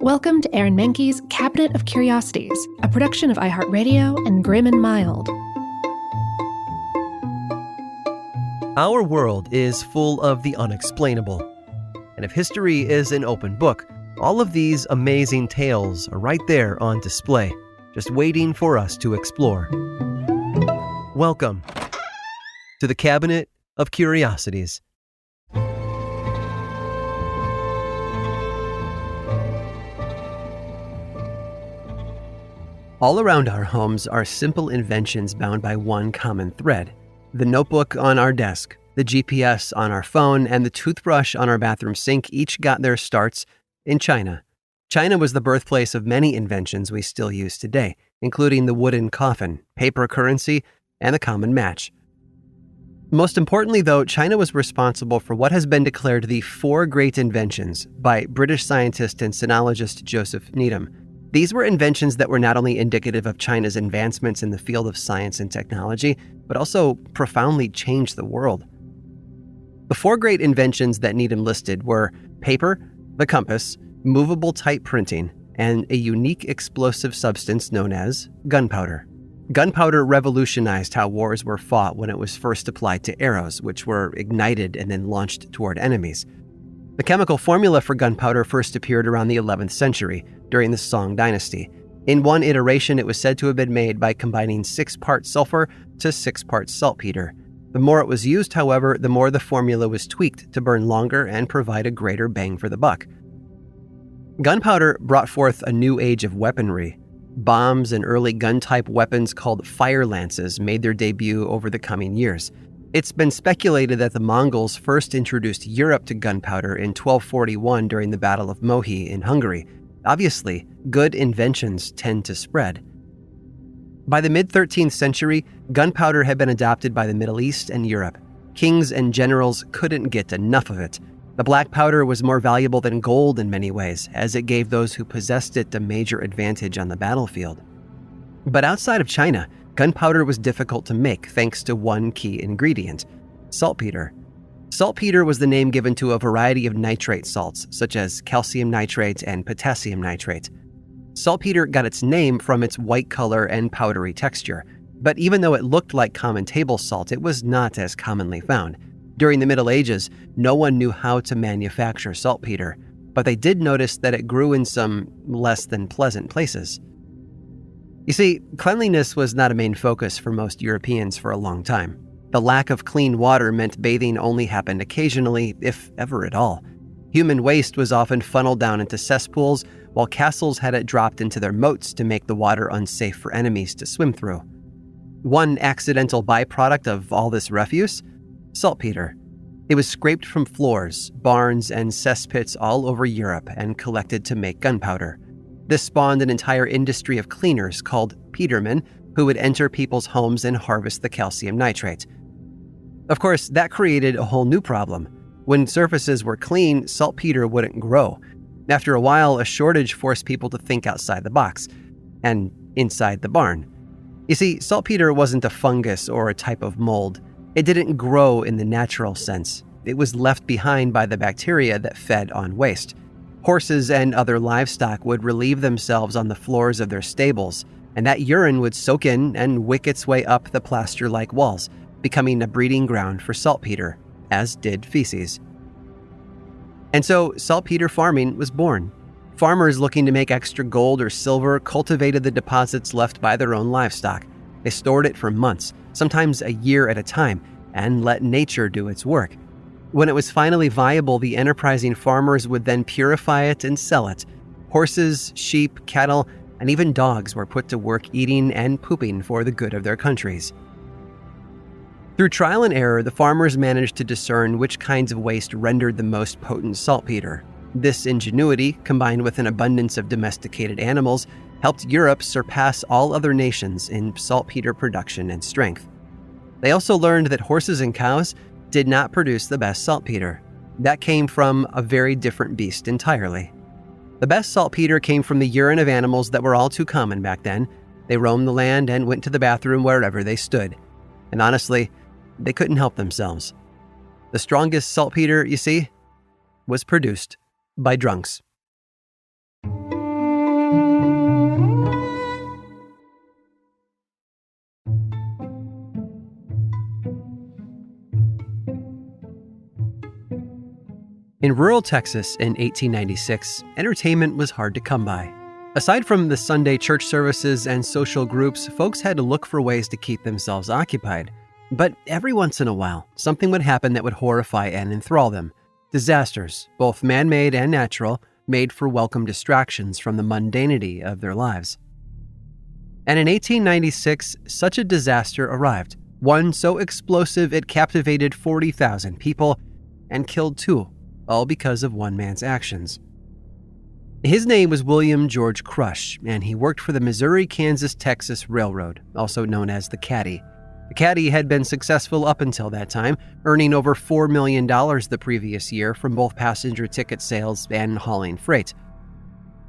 Welcome to Aaron Mahnke's Cabinet of Curiosities, a production of iHeartRadio and Grim and Mild. Our world is full of the unexplainable. And if history is an open book, all of these amazing tales are right there on display, just waiting for us to explore. Welcome to the Cabinet of Curiosities. All around our homes are simple inventions bound by one common thread. The notebook on our desk, the GPS on our phone, and the toothbrush on our bathroom sink each got their starts in China. China was the birthplace of many inventions we still use today, including the wooden coffin, paper currency, and the common match. Most importantly, though, China was responsible for what has been declared the 4 great inventions by British scientist and sinologist Joseph Needham. These were inventions that were not only indicative of China's advancements in the field of science and technology, but also profoundly changed the world. The 4 great inventions that Needham listed were paper, the compass, movable type printing, and a unique explosive substance known as gunpowder. Gunpowder revolutionized how wars were fought when it was first applied to arrows, which were ignited and then launched toward enemies. The chemical formula for gunpowder first appeared around the 11th century, during the Song dynasty. In one iteration, it was said to have been made by combining 6 parts sulfur to 6 parts saltpeter. The more it was used, however, the more the formula was tweaked to burn longer and provide a greater bang for the buck. Gunpowder brought forth a new age of weaponry. Bombs and early gun-type weapons called fire lances made their debut over the coming years. It's been speculated that the Mongols first introduced Europe to gunpowder in 1241 during the Battle of Mohi in Hungary. Obviously, good inventions tend to spread. By the mid-13th century, gunpowder had been adopted by the Middle East and Europe. Kings and generals couldn't get enough of it. The black powder was more valuable than gold in many ways, as it gave those who possessed it a major advantage on the battlefield. But outside of China, gunpowder was difficult to make thanks to one key ingredient: saltpeter. Saltpeter was the name given to a variety of nitrate salts, such as calcium nitrate and potassium nitrate. Saltpeter got its name from its white color and powdery texture, but even though it looked like common table salt, it was not as commonly found. During the Middle Ages, no one knew how to manufacture saltpeter, but they did notice that it grew in some less than pleasant places. You see, cleanliness was not a main focus for most Europeans for a long time. The lack of clean water meant bathing only happened occasionally, if ever at all. Human waste was often funneled down into cesspools, while castles had it dropped into their moats to make the water unsafe for enemies to swim through. One accidental byproduct of all this refuse? Saltpeter. It was scraped from floors, barns, and cesspits all over Europe and collected to make gunpowder. This spawned an entire industry of cleaners called petermen, who would enter people's homes and harvest the calcium nitrate. Of course, that created a whole new problem. When surfaces were clean, saltpeter wouldn't grow. After a while, a shortage forced people to think outside the box and inside the barn. You see, saltpeter wasn't a fungus or a type of mold. It didn't grow in the natural sense. It was left behind by the bacteria that fed on waste. Horses and other livestock would relieve themselves on the floors of their stables, and that urine would soak in and wick its way up the plaster-like walls, becoming a breeding ground for saltpeter, as did feces. And so saltpeter farming was born. Farmers looking to make extra gold or silver cultivated the deposits left by their own livestock. They stored it for months, sometimes a year at a time, and let nature do its work. When it was finally viable, the enterprising farmers would then purify it and sell it. Horses, sheep, cattle, and even dogs were put to work eating and pooping for the good of their countries. Through trial and error, the farmers managed to discern which kinds of waste rendered the most potent saltpeter. This ingenuity, combined with an abundance of domesticated animals, helped Europe surpass all other nations in saltpeter production and strength. They also learned that horses and cows did not produce the best saltpeter. That came from a very different beast entirely. The best saltpeter came from the urine of animals that were all too common back then. They roamed the land and went to the bathroom wherever they stood. And honestly, they couldn't help themselves. The strongest saltpeter, you see, was produced by drunks. In rural Texas in 1896, entertainment was hard to come by. Aside from the Sunday church services and social groups, folks had to look for ways to keep themselves occupied. But every once in a while, something would happen that would horrify and enthrall them. Disasters, both man-made and natural, made for welcome distractions from the mundanity of their lives. And in 1896, such a disaster arrived, one so explosive it captivated 40,000 people and killed 2, all because of one man's actions. His name was William George Crush, and he worked for the Missouri-Kansas-Texas Railroad, also known as the Caddy. The Caddy had been successful up until that time, earning over $4 million the previous year from both passenger ticket sales and hauling freight.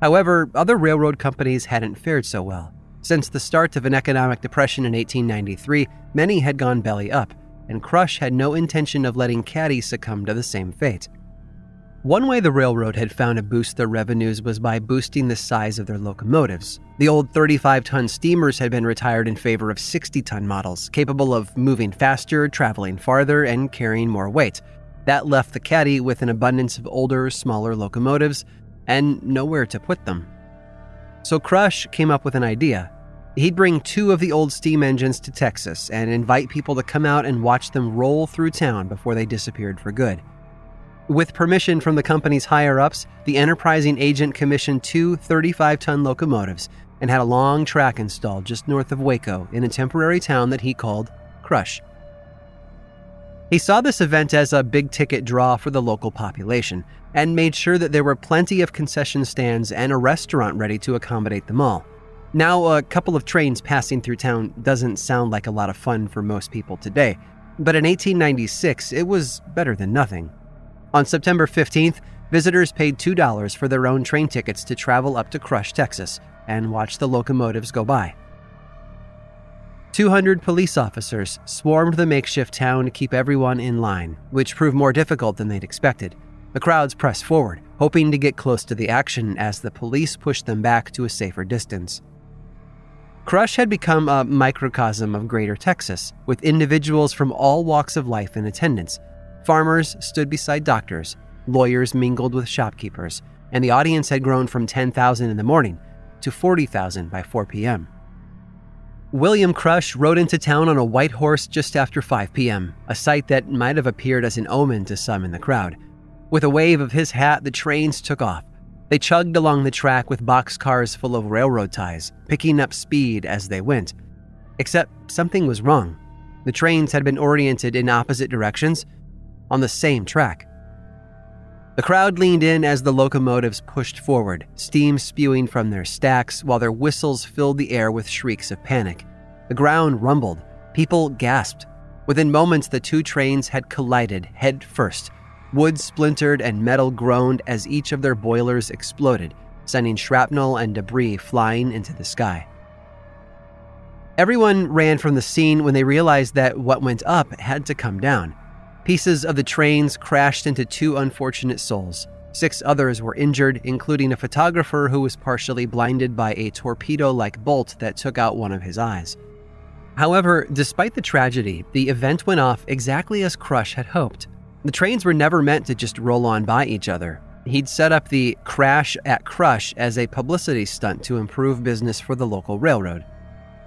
However, other railroad companies hadn't fared so well. Since the start of an economic depression in 1893, many had gone belly up, and Crush had no intention of letting Caddy succumb to the same fate. One way the railroad had found to boost their revenues was by boosting the size of their locomotives. The old 35-ton steamers had been retired in favor of 60-ton models, capable of moving faster, traveling farther, and carrying more weight. That left the Caddy with an abundance of older, smaller locomotives, and nowhere to put them. So Crush came up with an idea. He'd bring 2 of the old steam engines to Texas and invite people to come out and watch them roll through town before they disappeared for good. With permission from the company's higher-ups, the enterprising agent commissioned 2 35-ton locomotives and had a long track installed just north of Waco in a temporary town that he called Crush. He saw this event as a big-ticket draw for the local population and made sure that there were plenty of concession stands and a restaurant ready to accommodate them all. Now, a couple of trains passing through town doesn't sound like a lot of fun for most people today, but in 1896, it was better than nothing. On September 15th, visitors paid $2 for their own train tickets to travel up to Crush, Texas, and watch the locomotives go by. 200 police officers swarmed the makeshift town to keep everyone in line, which proved more difficult than they'd expected. The crowds pressed forward, hoping to get close to the action as the police pushed them back to a safer distance. Crush had become a microcosm of Greater Texas, with individuals from all walks of life in attendance. Farmers stood beside doctors, lawyers mingled with shopkeepers, and the audience had grown from 10,000 in the morning to 40,000 by 4 p.m. William Crush rode into town on a white horse just after 5 p.m., a sight that might have appeared as an omen to some in the crowd. With a wave of his hat, the trains took off. They chugged along the track with boxcars full of railroad ties, picking up speed as they went. Except something was wrong. The trains had been oriented in opposite directions, on the same track. The crowd leaned in as the locomotives pushed forward, steam spewing from their stacks while their whistles filled the air with shrieks of panic. The ground rumbled. People gasped. Within moments, the 2 trains had collided head first. Wood splintered and metal groaned as each of their boilers exploded, sending shrapnel and debris flying into the sky. Everyone ran from the scene when they realized that what went up had to come down. Pieces of the trains crashed into 2 unfortunate souls. 6 others were injured, including a photographer who was partially blinded by a torpedo-like bolt that took out one of his eyes. However, despite the tragedy, the event went off exactly as Crush had hoped. The trains were never meant to just roll on by each other. He'd set up the crash at Crush as a publicity stunt to improve business for the local railroad.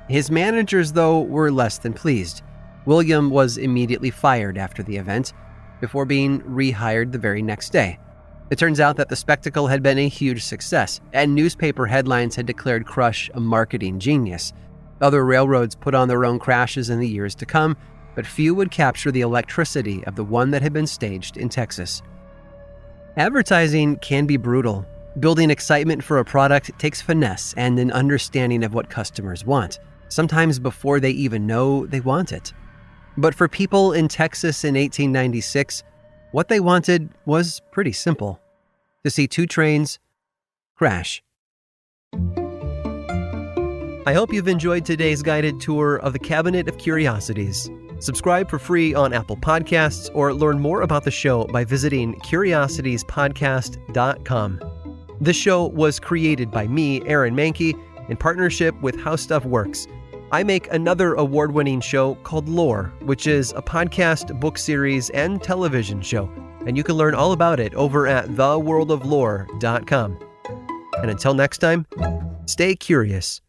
His managers, though, were less than pleased. William was immediately fired after the event, before being rehired the very next day. It turns out that the spectacle had been a huge success, and newspaper headlines had declared Crush a marketing genius. Other railroads put on their own crashes in the years to come, but few would capture the electricity of the one that had been staged in Texas. Advertising can be brutal. Building excitement for a product takes finesse and an understanding of what customers want, sometimes before they even know they want it. But for people in Texas in 1896, what they wanted was pretty simple: to see 2 trains crash. I hope you've enjoyed today's guided tour of the Cabinet of Curiosities. Subscribe for free on Apple Podcasts or learn more about the show by visiting curiositiespodcast.com. This show was created by me, Aaron Mahnke, in partnership with How Stuff Works. I make another award-winning show called Lore, which is a podcast, book series, and television show. and you can learn all about it over at theworldoflore.com. And until next time, stay curious.